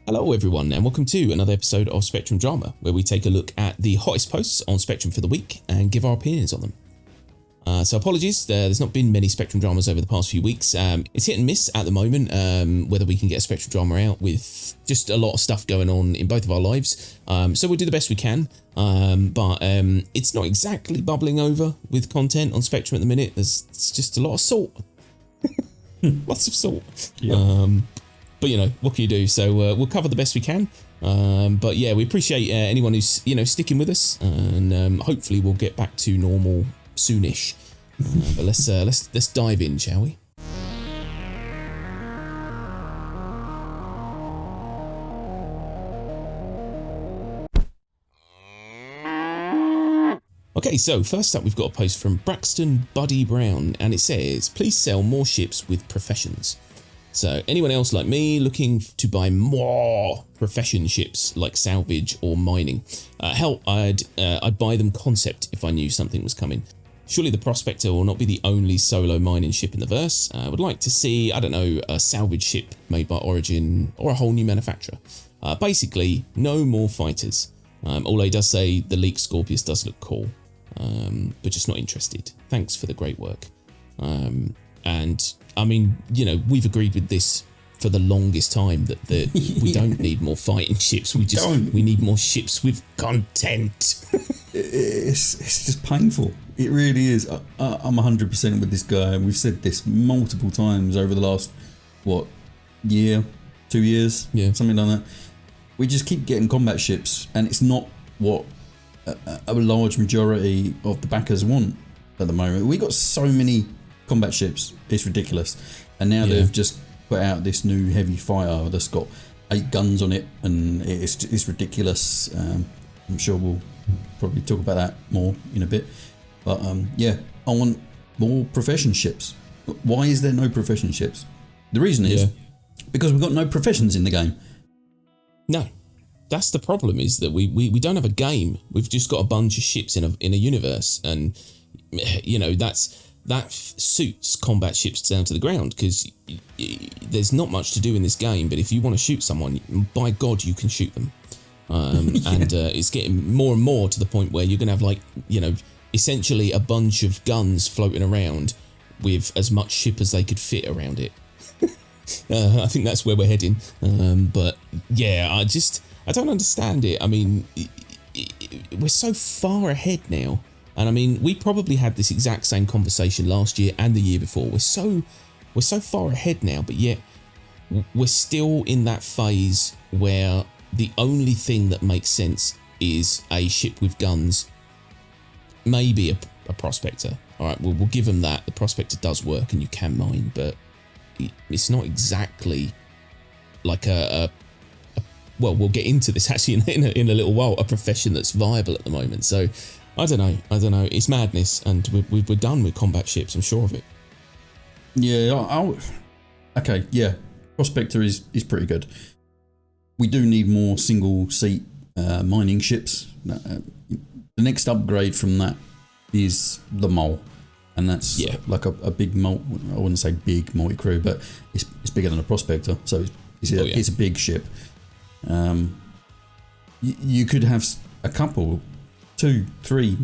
Hello everyone and welcome to another episode of Spectrum Drama, where we take a look at the hottest posts on Spectrum for the week and give our opinions on them. So apologies, there's not been many Spectrum Dramas over the past few weeks. It's hit and miss at the moment, whether we can get a Spectrum Drama out with just a lot of stuff going on in both of our lives. So we'll do the best we can, but it's not exactly bubbling over with content on Spectrum at the minute. It's just a lot of salt. Lots of salt. Yeah. But, you know, what can you do? So we'll cover the best we can. But, yeah, we appreciate anyone who's, sticking with us. And hopefully we'll get back to normal soonish. But let's dive in, shall we? Okay, so first up we've got a post from Braxton Buddy Brown. And it says, please sell more ships with professions. So anyone else like me looking to buy more profession ships like salvage or mining? Hell, I'd buy them concept if I knew something was coming. Surely the Prospector will not be the only solo mining ship in the verse. I would like to see, I don't know, a salvage ship made by Origin or a whole new manufacturer. Basically, no more fighters. Although he does say the Leak Scorpius does look cool, but just not interested. Thanks for the great work. And I mean, we've agreed with this for the longest time that we don't need more fighting ships. We need more ships with content. It's just painful. It really is. I'm 100% with this guy. We've said this multiple times over the last, year, 2 years, something like that. We just keep getting combat ships, and it's not what a large majority of the backers want at the moment. We got so many combat ships, it's ridiculous. And now they've just put out this new heavy fighter that's got 8 guns on it, and it's ridiculous. I'm sure we'll probably talk about that more in a bit. But I want more profession ships. Why is there no profession ships? The reason is because we've got no professions in the game. No, that's the problem, is that we don't have a game. We've just got a bunch of ships in a universe, and that suits combat ships down to the ground, because there's not much to do in this game, but if you want to shoot someone, by God, you can shoot them. And it's getting more and more to the point where you're going to have essentially a bunch of guns floating around with as much ship as they could fit around it. I think that's where we're heading. But yeah, I don't understand it. I mean, we're so far ahead now. And I mean, we probably had this exact same conversation last year and the year before. We're so far ahead now, but yet we're still in that phase where the only thing that makes sense is a ship with guns, maybe a Prospector. All right, we'll give them that. The Prospector does work and you can mine, but it's not exactly like well, we'll get into this actually in a little while, a profession that's viable at the moment. So I don't know. It's madness, and we're done with combat ships. I'm sure of it. Yeah, okay. Yeah, Prospector is pretty good. We do need more single seat mining ships. The next upgrade from that is the Mole, and that's like a big I wouldn't say big multi-crew, but it's bigger than a Prospector, so it's a big ship. You could have a couple, 2, 3,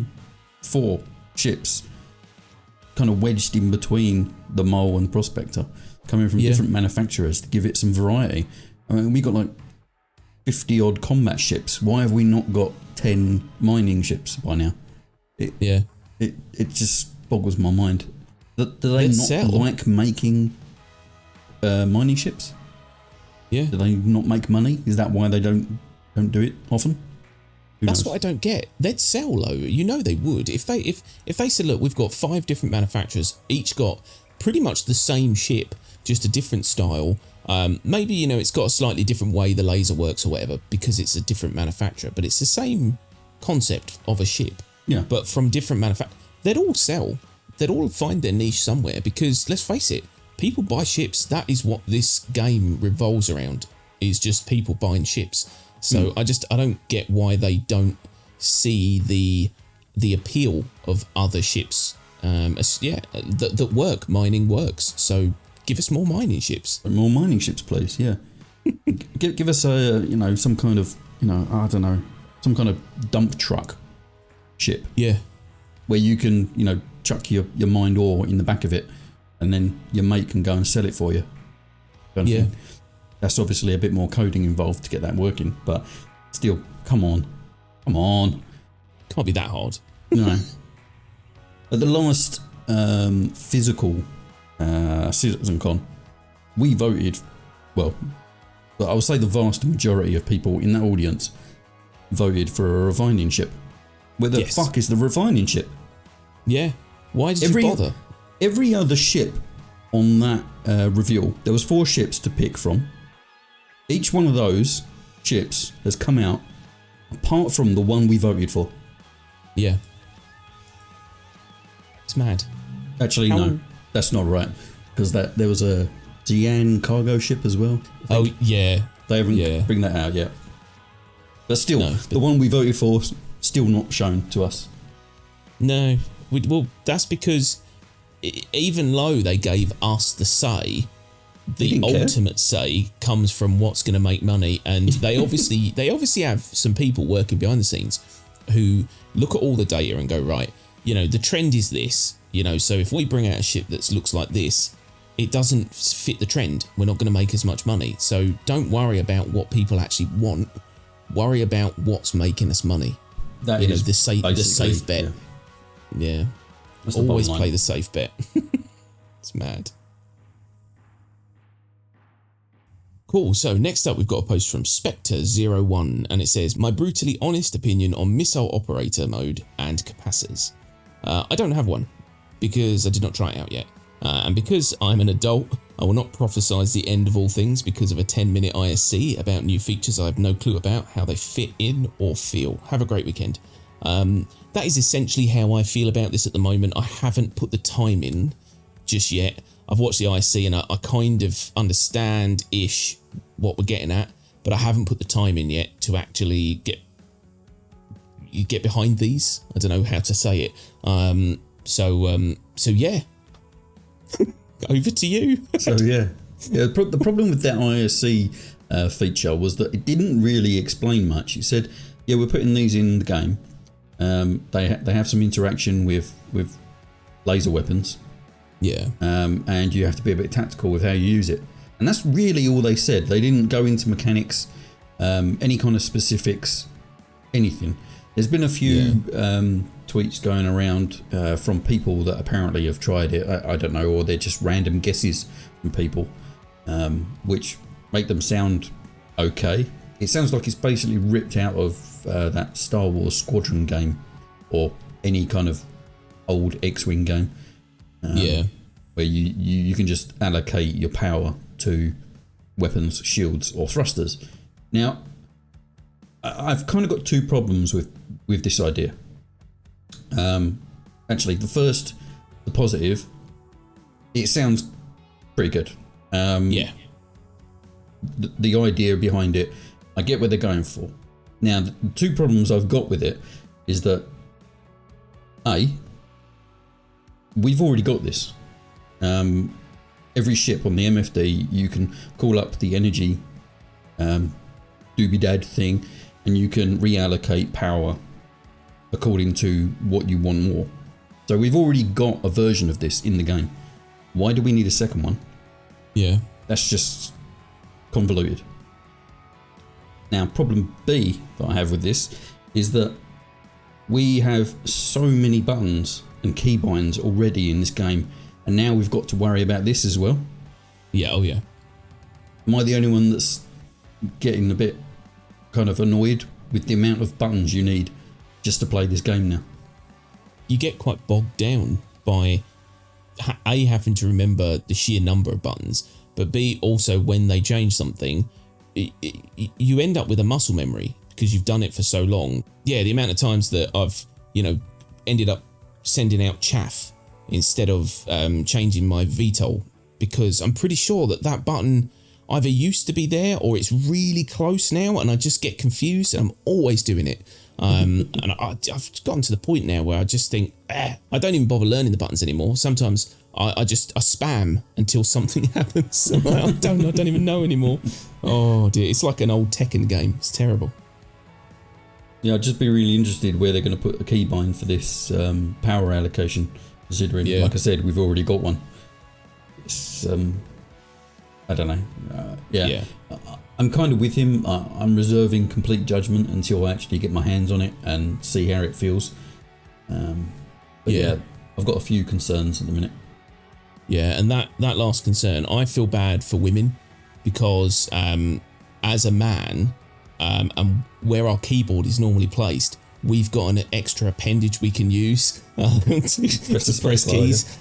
4 ships kind of wedged in between the Mole and Prospector, coming from different manufacturers to give it some variety. I mean, we got like 50 odd combat ships. Why have we not got 10 mining ships by now? It just boggles my mind. Do they not like making mining ships? Yeah. Do they not make money? Is that why they don't do it often? That's what I don't get. They'd sell though. They would. If they said, look, we've got 5 different manufacturers, each got pretty much the same ship, just a different style. Maybe, it's got a slightly different way the laser works or whatever, because it's a different manufacturer, but it's the same concept of a ship. Yeah. But from different manufacturers. They'd all sell. They'd all find their niche somewhere, because let's face it, people buy ships. That is what this game revolves around, is just people buying ships. So I don't get why they don't see the appeal of other ships. That work. Mining works. So give us more mining ships. More mining ships, please. Yeah. Give us some kind of, I don't know, some kind of dump truck ship. Yeah. Where you can, chuck your mined ore in the back of it, and then your mate can go and sell it for you. Yeah. That's obviously a bit more coding involved to get that working, but still, come on. Can't be that hard. No. At the last physical CitizenCon, we voted, well, I would say the vast majority of people in that audience voted for a refining ship. Where the fuck is the refining ship? Yeah. Why did you bother? Every other ship on that reveal, there was 4 ships to pick from. Each one of those ships has come out, apart from the one we voted for. Yeah. It's mad. Actually, no, that's not right. Because there was a Xi'an cargo ship as well. Oh, yeah. They haven't bring that out yet. But still, the one we voted for, still not shown to us. No. Well, that's because even though they gave us the say, the ultimate say comes from what's going to make money, and they obviously have some people working behind the scenes who look at all the data and go, right, the trend is this, so if we bring out a ship that looks like this, it doesn't fit the trend. We're not going to make as much money. So don't worry about what people actually want. Worry about what's making us money. That is the safe bet. Yeah. Always play the safe bet. It's mad. Cool, so next up we've got a post from Spectre01 and it says, my brutally honest opinion on missile operator mode and capacitors. I don't have one because I did not try it out yet. And because I'm an adult, I will not prophesize the end of all things because of a 10-minute ISC about new features I have no clue about how they fit in or feel. Have a great weekend. That is essentially how I feel about this at the moment. I haven't put the time in just yet. I've watched the IC and I kind of understand-ish what we're getting at, but I haven't put the time in yet to actually get behind these. I don't know how to say it. So yeah. Over to you. The problem with that ISC feature was that it didn't really explain much. It said, yeah, we're putting these in the game. They have some interaction with laser weapons. Yeah. And you have to be a bit tactical with how you use it. And that's really all they said. They didn't go into mechanics, any kind of specifics, anything. There's been a few tweets going around from people that apparently have tried it. I don't know, or they're just random guesses from people, which make them sound okay. It sounds like it's basically ripped out of that Star Wars Squadron game, or any kind of old X-Wing game. Where you can just allocate your power to weapons, shields, or thrusters. Now, I've kind of got 2 problems with this idea. Actually, the positive, it sounds pretty good. The idea behind it, I get where they're going for. Now, the 2 problems I've got with it is that, we've already got this. Every ship on the MFD, you can call up the energy doobie-dad thing, and you can reallocate power according to what you want more. So we've already got a version of this in the game. Why do we need a second one? Yeah. That's just convoluted. Now, problem B that I have with this is that we have so many buttons and keybinds already in this game, and now we've got to worry about this as well. Yeah, oh yeah. Am I the only one that's getting a bit kind of annoyed with the amount of buttons you need just to play this game now? You get quite bogged down by A, having to remember the sheer number of buttons, but B, also when they change something, you end up with a muscle memory because you've done it for so long. Yeah, the amount of times that I've, ended up sending out chaff instead of changing my VTOL, because I'm pretty sure that button either used to be there or it's really close now, and I just get confused and I'm always doing it. And I've gotten to the point now where I just think, I don't even bother learning the buttons anymore. Sometimes I spam until something happens. I'm like, I don't even know anymore. Oh dear, it's like an old Tekken game. It's terrible. Yeah, I'd just be really interested where they're going to put a keybind for this power allocation, considering, like I said, we've already got one. It's, I don't know. Yeah. I'm kind of with him. I'm reserving complete judgment until I actually get my hands on it and see how it feels. But yeah, I've got a few concerns at the minute. Yeah, and that last concern, I feel bad for women because as a man, and where our keyboard is normally placed, we've got an extra appendage we can use to press keys.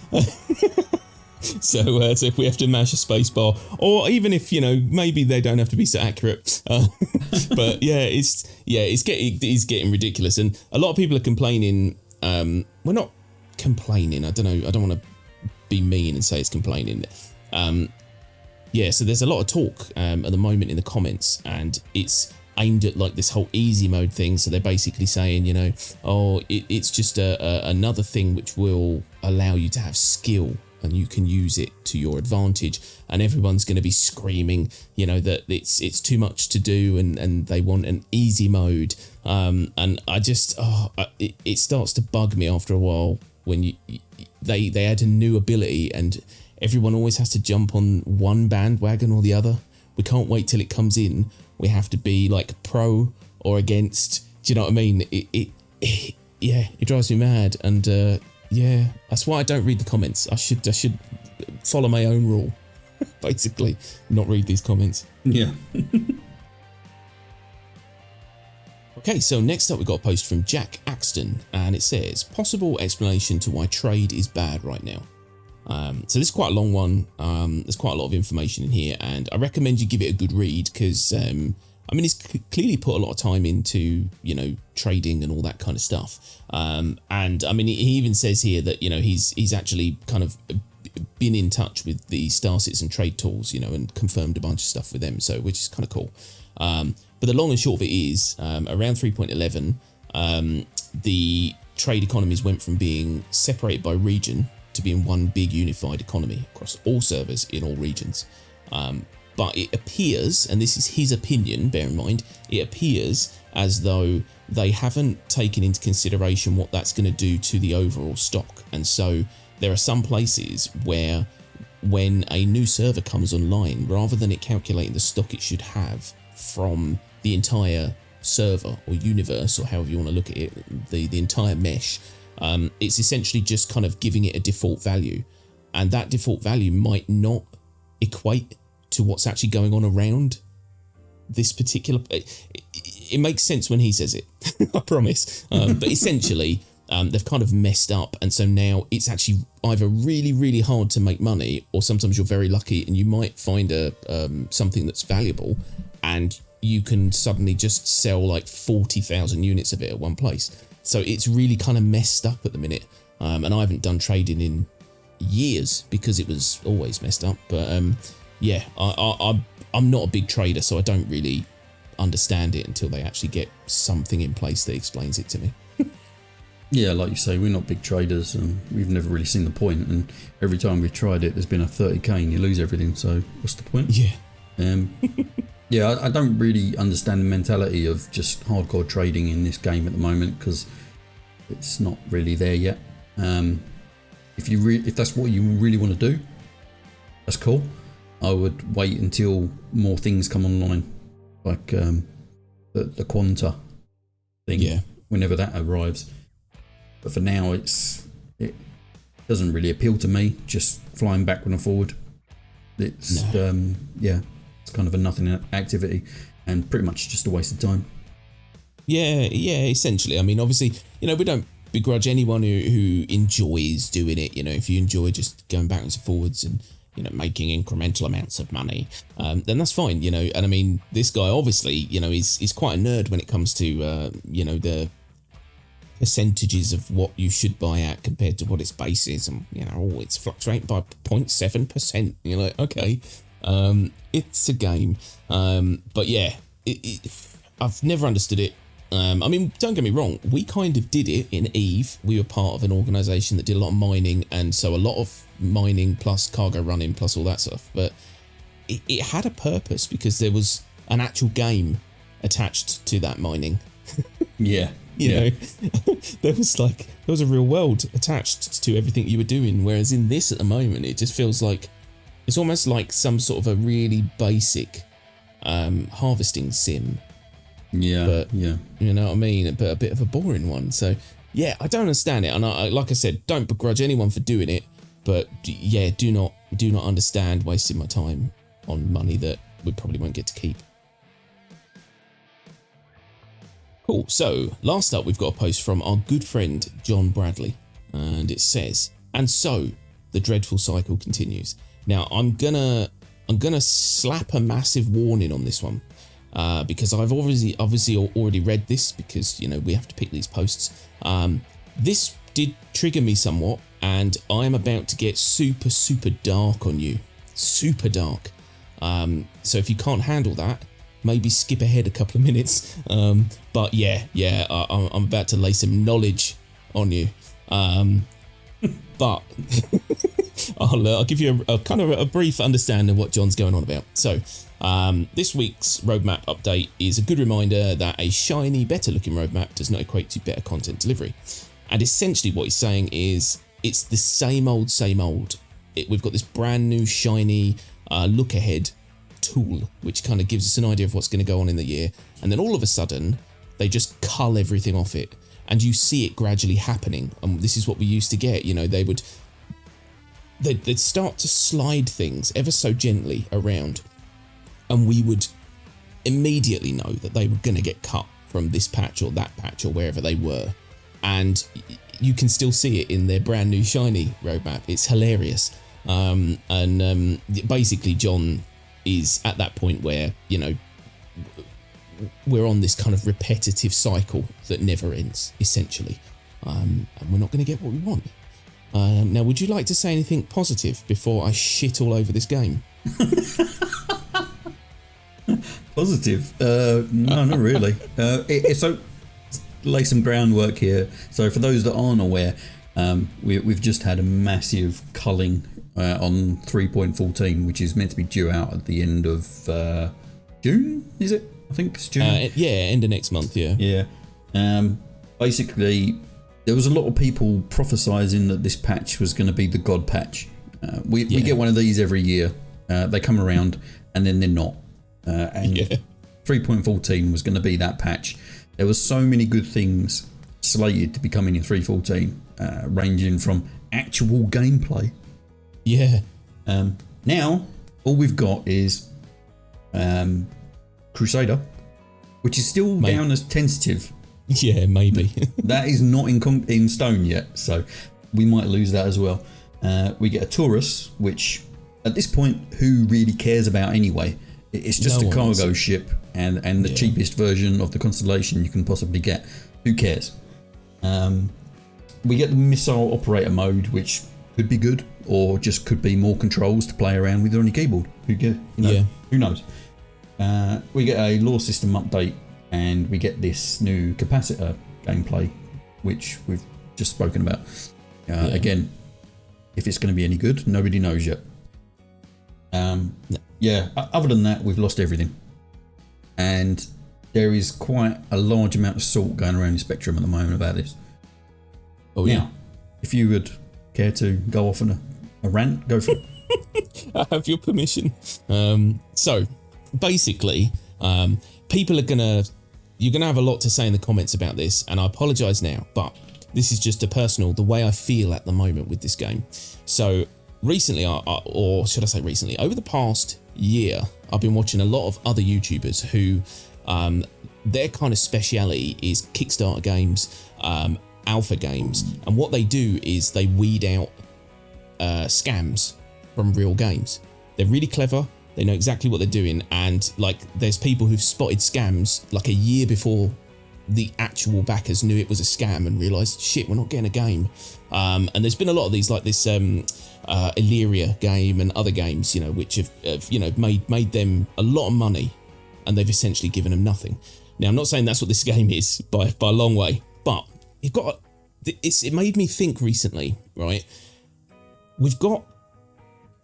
So if we have to mash a space bar, or even if maybe they don't have to be so accurate, but it's getting ridiculous, and a lot of people are complaining. We're not complaining. I don't know. I don't want to be mean and say it's complaining. So there's a lot of talk at the moment in the comments, and it's aimed at like this whole easy mode thing. So they're basically saying, it's just another thing which will allow you to have skill and you can use it to your advantage, and everyone's going to be screaming that it's too much to do, and they want an easy mode, and I just it starts to bug me after a while when they add a new ability and everyone always has to jump on one bandwagon or the other. We can't wait till it comes in. We have to be like pro or against. Do you know what I mean? It drives me mad, and that's why I don't read the comments. I should follow my own rule, basically, not read these comments. Yeah. Okay, so next up we've got a post from Jack Axton, and it says, possible explanation to why trade is bad right now. So this is quite a long one. There's quite a lot of information in here, and I recommend you give it a good read because, he's clearly put a lot of time into, trading and all that kind of stuff. And he even says here that, he's actually kind of been in touch with the Star Citizen trade tools, and confirmed a bunch of stuff with them, so which is kind of cool. But the long and short of it is, around 3.11, the trade economies went from being separated by region to being one big unified economy across all servers in all regions. But it appears, and this is his opinion, bear in mind, it appears as though they haven't taken into consideration what that's going to do to the overall stock. And so there are some places where when a new server comes online, rather than it calculating the stock it should have from the entire server or universe, or however you want to look at it, the entire mesh, it's essentially just kind of giving it a default value, and that default value might not equate to what's actually going on around this particular. It makes sense when he says it, I promise. But essentially, they've kind of messed up, and so now it's actually either really, really hard to make money, or sometimes you're very lucky and you might find something that's valuable, and you can suddenly just sell like 40,000 units of it at one place. So it's really kind of messed up at the minute, and I haven't done trading in years because it was always messed up. But I'm not a big trader, so I don't really understand it until they actually get something in place that explains it to me. Yeah, like you say, we're not big traders, and we've never really seen the point. And every time we've tried it, there's been a 30k and you lose everything. So what's the point? Yeah, I don't really understand the mentality of just hardcore trading in this game at the moment, because it's not really there yet. If that's what you really want to do, that's cool. I would wait until more things come online, like the Quanta thing, whenever that arrives. But for now, it doesn't really appeal to me, just flying backward and forward. It's it's kind of a nothing activity, and pretty much just a waste of time. Yeah, essentially. I mean, obviously, we don't begrudge anyone who enjoys doing it. If you enjoy just going backwards and forwards and, making incremental amounts of money, then that's fine, and I mean, this guy obviously, he's quite a nerd when it comes to, the percentages of what you should buy at compared to what its base is, and, it's fluctuating by 0.7%. You're like, okay, it's a game. But yeah, I've never understood it. I mean, don't get me wrong, we kind of did it in Eve. We were part of an organisation that did a lot of mining, and so a lot of mining plus cargo running plus all that stuff. But it had a purpose because there was an actual game attached to that mining. Yeah. You know, there was a real world attached to everything you were doing. Whereas in this at the moment, it just feels like it's almost like some sort of a really basic harvesting sim. Yeah, but, you know what I mean? But a bit of a boring one. So, yeah, I don't understand it. And I, like I said, don't begrudge anyone for doing it. But, yeah, do not understand wasting my time on money that we probably won't get to keep. Cool. So, last up, we've got a post from our good friend, John Bradley. And it says, and so, the dreadful cycle continues. Now, I'm gonna slap a massive warning on this one. Because I've obviously already read this because, you know, we have to pick these posts. This did trigger me somewhat, and I'm about to get super, super dark on you. Super dark. So if you can't handle that, maybe skip ahead a couple of minutes. But yeah, I'm about to lay some knowledge on you. But I'll give you a kind of a brief understanding of what John's going on about. So this week's roadmap update is a good reminder that a shiny, better looking roadmap does not equate to better content delivery. And essentially what he's saying is it's the same old. We've got this brand new shiny look ahead tool, which kind of gives us an idea of what's going to go on in the year. And then all of a sudden they just cull everything off it. And you see it gradually happening. And this is what we used to get. You know, they'd start to slide things ever so gently around. And we would immediately know that they were going to get cut from this patch or that patch or wherever they were. And you can still see it in their brand new shiny roadmap. It's hilarious. Basically, John is at that point where, you know, we're on this kind of repetitive cycle that never ends, essentially. And we're not going to get what we want. Now, would you like to say anything positive before I shit all over this game? Positive? No, not really. So, lay some groundwork here. So, for those that aren't aware, we've just had a massive culling on 3.14, which is meant to be due out at the end of June, is it? I think it's June. End of next month, yeah. Basically, there was a lot of people prophesizing that this patch was going to be the God patch. We get one of these every year. They come around and then they're not. 3.14 was going to be that patch. There was so many good things slated to be coming in 3.14, ranging from actual gameplay. Yeah. Now, all we've got is Crusader, which is still down as tentative. Yeah, maybe. That is not in stone yet, so we might lose that as well. We get a Taurus, which at this point, who really cares about anyway? It's just a cargo ship and the cheapest version of the Constellation you can possibly get. Who cares? We get the missile operator mode, which could be good, or just could be more controls to play around with on your keyboard. Who knows? We get a lore system update, and we get this new capacitor gameplay, which we've just spoken about. Again, if it's going to be any good, nobody knows yet. Other than that, we've lost everything. And there is quite a large amount of salt going around the spectrum at the moment about this. Now, if you would care to go off on a rant, go for it. I have your permission. So, basically, people you're gonna have a lot to say in the comments about this, and I apologise now, but this is just the way I feel at the moment with this game. So recently, or should I say recently, over the past year, I've been watching a lot of other YouTubers who their kind of speciality is Kickstarter games, alpha games, and what they do is they weed out scams from real games. They're really clever. They know exactly what they're doing, and like there's people who've spotted scams like a year before the actual backers knew it was a scam and realised, shit, we're not getting a game. And there's been a lot of these, like this Illyria game and other games, you know, which have made them a lot of money, and they've essentially given them nothing. Now, I'm not saying that's what this game is by a long way, but it made me think recently, right? We've got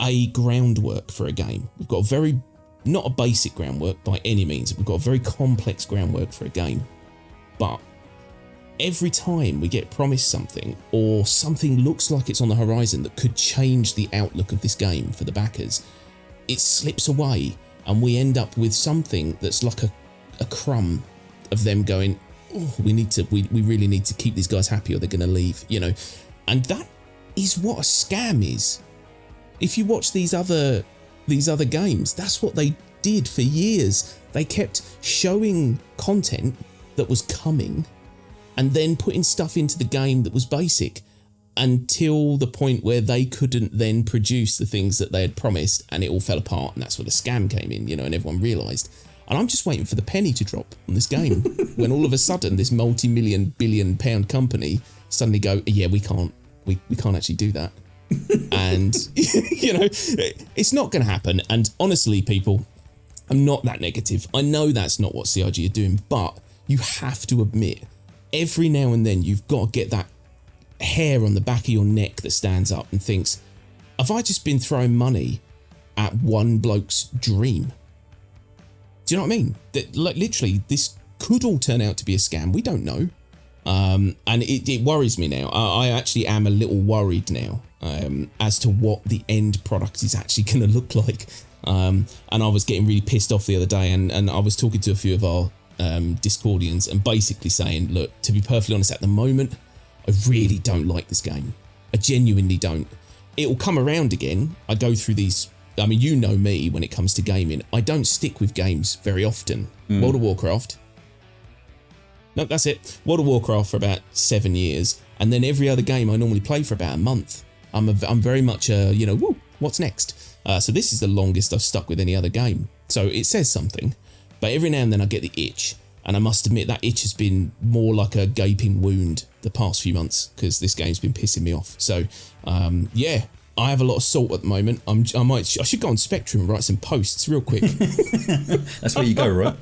a groundwork for a game. We've got not a basic groundwork by any means. We've got a very complex groundwork for a game. But every time we get promised something, or something looks like it's on the horizon that could change the outlook of this game for the backers, it slips away and we end up with something that's like a crumb of them going, oh, we really need to keep these guys happy or they're going to leave, you know. And that is what a scam is. If you watch these other games, that's what they did for years. They kept showing content that was coming and then putting stuff into the game that was basic until the point where they couldn't then produce the things that they had promised, and it all fell apart, and that's where the scam came in, you know, and everyone realised. And I'm just waiting for the penny to drop on this game when all of a sudden this multi-million, billion-pound company suddenly go, yeah, we can't actually do that. And, you know, it's not going to happen. And honestly, people, I'm not that negative. I know that's not what CIG are doing, but you have to admit, every now and then you've got to get that hair on the back of your neck that stands up and thinks, have I just been throwing money at one bloke's dream? Do you know what I mean? That, like, literally, this could all turn out to be a scam. We don't know. And it worries me now. I actually am a little worried now as to what the end product is actually going to look like. And I was getting really pissed off the other day, and I was talking to a few of our Discordians and basically saying, look, to be perfectly honest, at the moment, I really don't like this game. I genuinely don't. It will come around again. I go through these. I mean, you know me when it comes to gaming. I don't stick with games very often. World of Warcraft. No, that's it. World of Warcraft for about 7 years. And then every other game I normally play for about a month. I'm very much woo, what's next? So this is the longest I've stuck with any other game. So it says something. But every now and then I get the itch. And I must admit that itch has been more like a gaping wound the past few months because this game's been pissing me off. So, yeah, I have a lot of salt at the moment. I should go on Spectrum and write some posts real quick. That's where you go, right?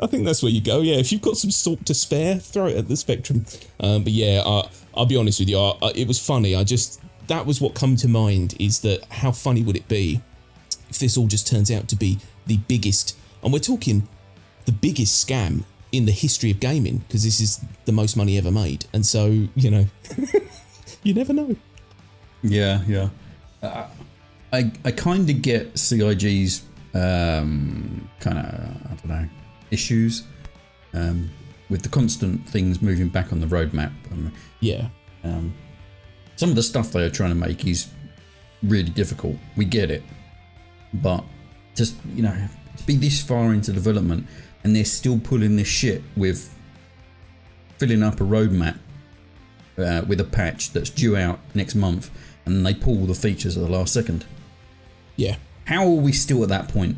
I think that's where you go, yeah. If you've got some salt to spare, throw it at the Spectrum. But yeah, I'll be honest with you, it was funny. That was what come to mind, is that how funny would it be if this all just turns out to be the biggest, and we're talking the biggest scam in the history of gaming, because this is the most money ever made. And so, you know, you never know. Yeah. I kind of get CIG's kind of, I don't know, issues with the constant things moving back on the roadmap. Yeah. Some of the stuff they are trying to make is really difficult. We get it. But just, you know, to be this far into development and they're still pulling this shit with filling up a roadmap with a patch that's due out next month, and then they pull the features at the last second. Yeah. How are we still at that point?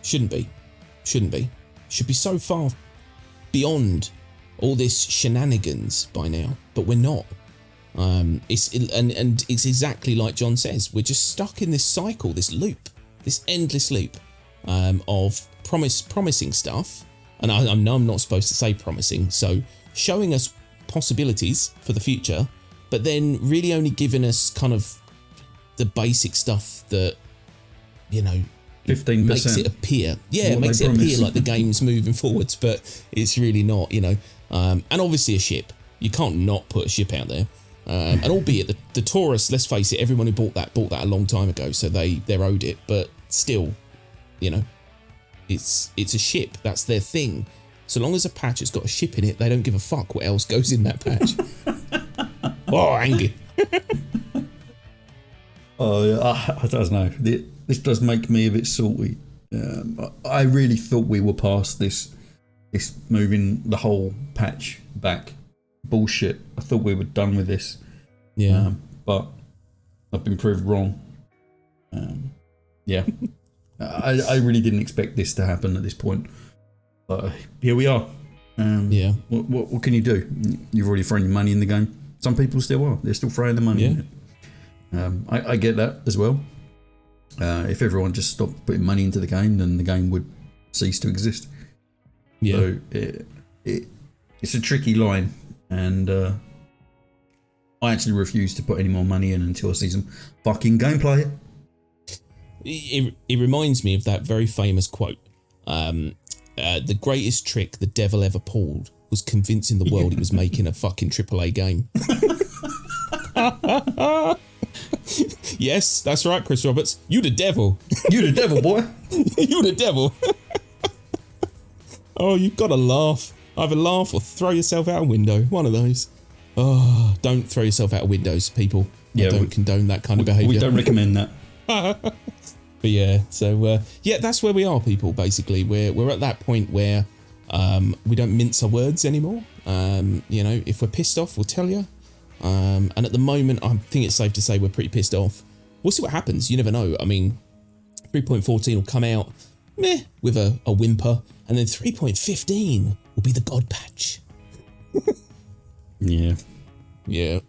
Shouldn't be. Should be so far beyond all this shenanigans by now, but we're not. It's exactly like John says. We're just stuck in this cycle, this loop, this endless loop of promising stuff. And I know I'm not supposed to say promising, so showing us possibilities for the future, but then really only giving us kind of the basic stuff that, you know, 15% makes it appear. Yeah, it makes it appear like the game's moving forwards, but it's really not, you know. And obviously a ship. You can't not put a ship out there. And albeit the Taurus, let's face it, everyone who bought that a long time ago, so they're owed it. But still, you know, it's a ship. That's their thing. So long as a patch has got a ship in it, they don't give a fuck what else goes in that patch. Oh, angry. Oh, yeah, I don't know. This does make me a bit salty. I really thought we were past this moving the whole patch back bullshit. I thought we were done with this. Yeah. But I've been proved wrong. Yeah. I really didn't expect this to happen at this point. But here we are. Yeah. What can you do? You've already thrown your money in the game. Some people still are. They're still throwing the money in it. I get that as well. If everyone just stopped putting money into the game, then the game would cease to exist. Yeah. So it's a tricky line, and I actually refuse to put any more money in until I see some fucking gameplay. It reminds me of that very famous quote. The greatest trick the devil ever pulled was convincing the world he was making a fucking AAA game. Yes, that's right, Chris Roberts. You the devil. You the devil, boy. You the devil. Oh, you've got to laugh. Either laugh or throw yourself out a window. One of those. Oh, don't throw yourself out of windows, people. I don't condone that kind of behaviour. We don't recommend that. But yeah, so yeah, that's where we are, people. Basically, we're at that point where we don't mince our words anymore. You know, if we're pissed off, we'll tell you. And at the moment, I think it's safe to say we're pretty pissed off. We'll see what happens. You never know. I mean, 3.14 will come out with a whimper, and then 3.15 will be the God patch. Yeah. Yeah.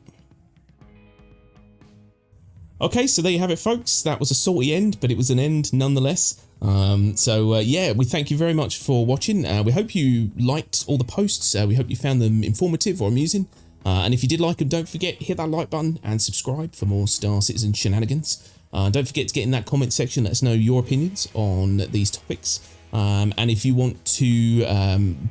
Okay, so there you have it, folks. That was a salty end, but it was an end nonetheless. Yeah, we thank you very much for watching. We hope you liked all the posts. We hope you found them informative or amusing. And if you did like them, don't forget, hit that like button and subscribe for more Star Citizen shenanigans. Don't forget to get in that comment section, let us know your opinions on these topics. And if you want to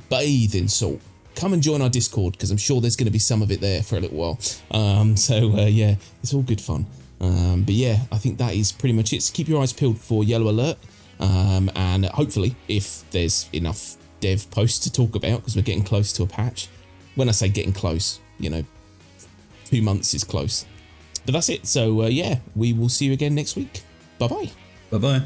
bathe in salt, come and join our Discord, because I'm sure there's going to be some of it there for a little while. Yeah, it's all good fun. But yeah, I think that is pretty much it. So keep your eyes peeled for Yellow Alert. And hopefully, if there's enough dev posts to talk about, because we're getting close to a patch. When I say getting close, you know, 2 months is close. But that's it. So yeah, we will see you again next week. Bye-bye. Bye-bye.